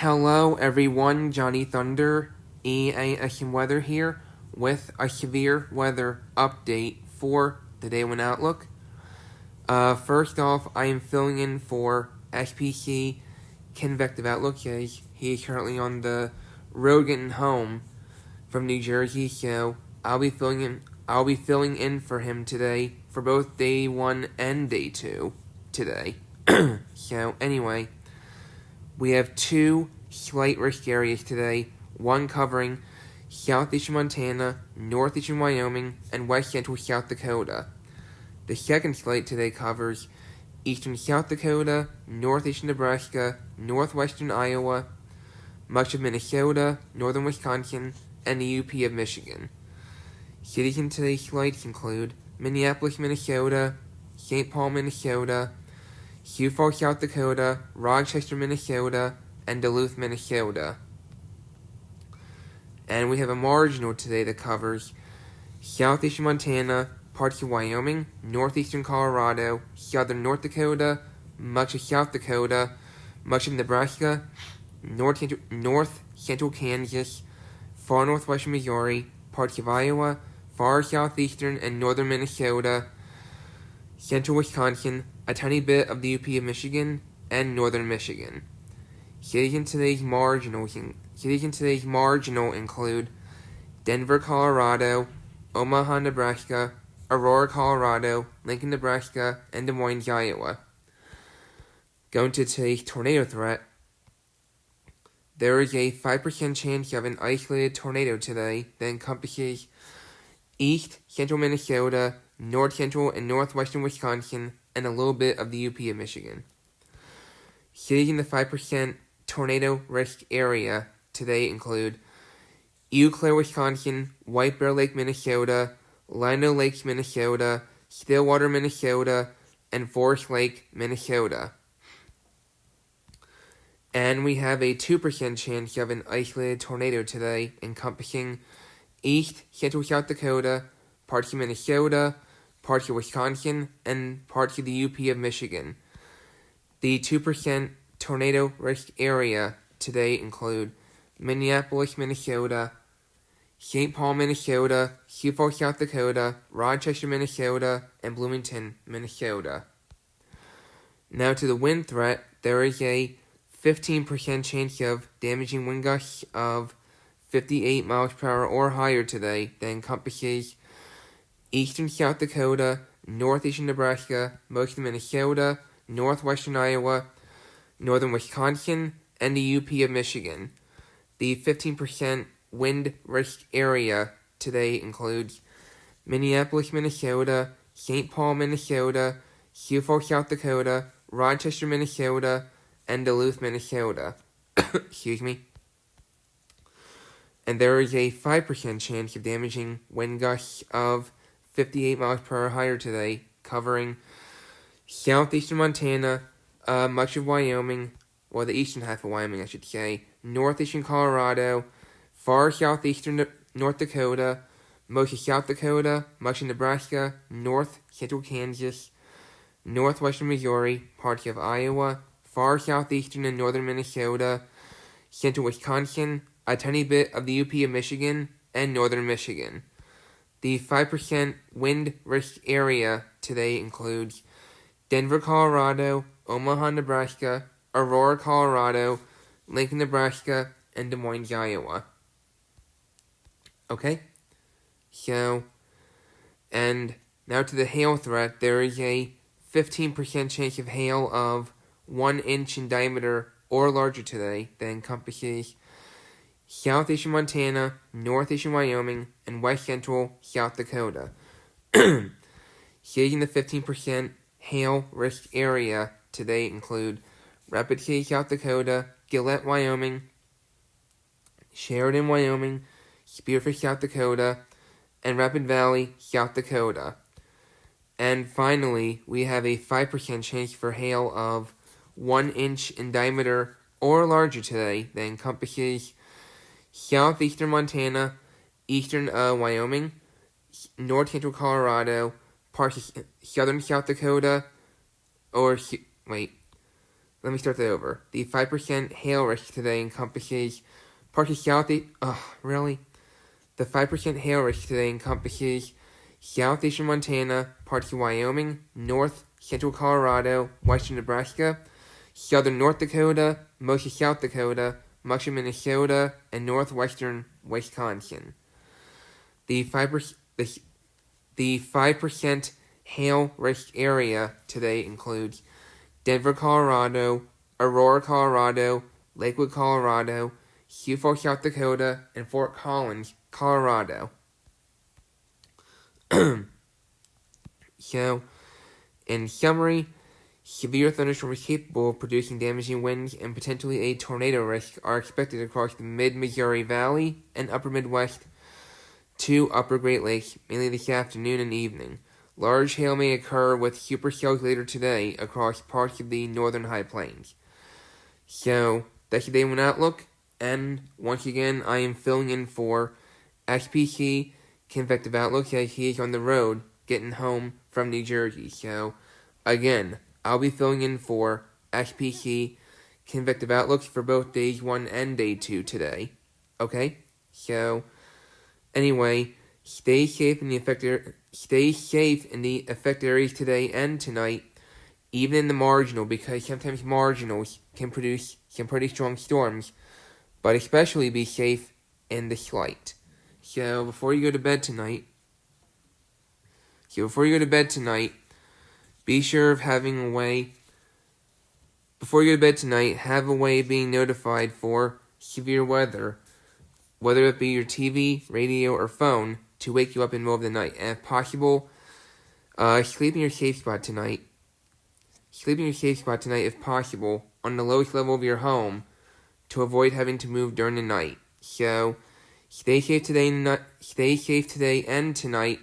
Hello everyone, Johnny Thunder, EAS&Weather here with a severe weather update for the Day 1 Outlook. First off, I am filling in for SPC Convective Outlook as he is currently on the road getting home from New Jersey, so I'll be filling in for him today for both Day 1 and Day 2 today. So anyway, we have two slight risk areas today, one covering southeastern Montana, northeastern Wyoming, and west central South Dakota. The second slight today covers eastern South Dakota, northeastern Nebraska, northwestern Iowa, much of Minnesota, northern Wisconsin, and the UP of Michigan. Cities in today's slights include Minneapolis, Minnesota, St. Paul, Minnesota, Sioux Falls, South Dakota, Rochester, Minnesota, and Duluth, Minnesota. And we have a marginal today that covers southeastern Montana, parts of Wyoming, northeastern Colorado, southern North Dakota, much of South Dakota, much of Nebraska, north central Kansas, far northwestern Missouri, parts of Iowa, far southeastern and northern Minnesota, central Wisconsin, a tiny bit of the UP of Michigan, and northern Michigan. Cities in today's marginal include Denver, Colorado, Omaha, Nebraska, Aurora, Colorado, Lincoln, Nebraska, and Des Moines, Iowa. Going to today's tornado threat, there is a 5% chance of an isolated tornado today that encompasses east central Minnesota, north central and northwestern Wisconsin, and a little bit of the UP of Michigan. Cities in the 5% tornado risk area today include Eau Claire, Wisconsin, White Bear Lake, Minnesota, Lino Lakes, Minnesota, Stillwater, Minnesota, and Forest Lake, Minnesota. And we have a 2% chance of an isolated tornado today encompassing east central South Dakota, parts of Minnesota, parts of Wisconsin, and parts of the UP of Michigan. The 2% tornado risk area today include Minneapolis, Minnesota, St. Paul, Minnesota, Sioux Falls, South Dakota, Rochester, Minnesota, and Bloomington, Minnesota. Now to the wind threat, there is a 15% chance of damaging wind gusts of 58 miles per hour or higher today that encompasses eastern South Dakota, northeastern Nebraska, most of Minnesota, northwestern Iowa, northern Wisconsin, and the UP of Michigan. The 15% wind risk area today includes Minneapolis, Minnesota, St. Paul, Minnesota, Sioux Falls, South Dakota, Rochester, Minnesota, and Duluth, Minnesota. Excuse me. And there is a 5% chance of damaging wind gusts of 58 miles per hour higher today, covering southeastern Montana, much of Wyoming, or the eastern half of Wyoming, I should say, northeastern Colorado, far southeastern North Dakota, most of South Dakota, much of Nebraska, north central Kansas, northwestern Missouri, parts of Iowa, far southeastern and northern Minnesota, central Wisconsin, a tiny bit of the UP of Michigan, and northern Michigan. The 5% wind risk area today includes Denver, Colorado, Omaha, Nebraska, Aurora, Colorado, Lincoln, Nebraska, and Des Moines, Iowa. Okay? So, and now to the hail threat, there is a 15% chance of hail of 1 inch in diameter or larger today that encompasses southeastern Montana, northeastern Wyoming, and west central South Dakota. Cities in the 15% hail risk area today include Rapid City, South Dakota, Gillette, Wyoming, Sheridan, Wyoming, Spearfish, South Dakota, and Rapid Valley, South Dakota. And finally, we have a 5% chance for hail of 1 inch in diameter or larger today that encompasses southeastern Montana, eastern Wyoming, north central Colorado, parts of southern South Dakota, let me start that over. The 5% hail risk today encompasses partly The 5% hail risk today encompasses southeastern Montana, parts of Wyoming, north central Colorado, western Nebraska, southern North Dakota, most of South Dakota, much of Minnesota, and northwestern Wisconsin. The 5% hail risk area today includes Denver, Colorado, Aurora, Colorado, Lakewood, Colorado, Sioux Falls, South Dakota, and Fort Collins, Colorado. So, in summary, severe thunderstorms capable of producing damaging winds and potentially a tornado risk are expected across the mid-Missouri Valley and upper Midwest to upper Great Lakes, mainly this afternoon and evening. Large hail may occur with supercells later today across parts of the northern High Plains. So, that's the Day 1 Outlook, and once again, I am filling in for SPC Convective Outlook as he is on the road getting home from New Jersey. So, again, I'll be filling in for SPC Convective Outlooks for both Days 1 and Day 2 today. Okay? So, anyway, stay safe in the affected areas today and tonight, even in the marginal, because sometimes marginals can produce some pretty strong storms, but especially be safe in the slight. So before you go to bed tonight, be sure of having a way. Before you go to bed tonight, have a way of being notified for severe weather, whether it be your TV, radio, or phone, to wake you up in the middle of the night. And if possible, sleep in your safe spot tonight. Sleep in your safe spot tonight if possible, on the lowest level of your home, to avoid having to move during the night. So, stay safe today and tonight.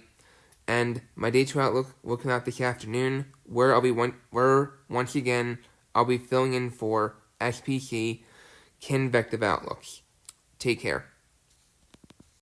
And my Day 2 Outlook will come out this afternoon, where once again I'll be filling in for SPC Convective Outlooks. Take care.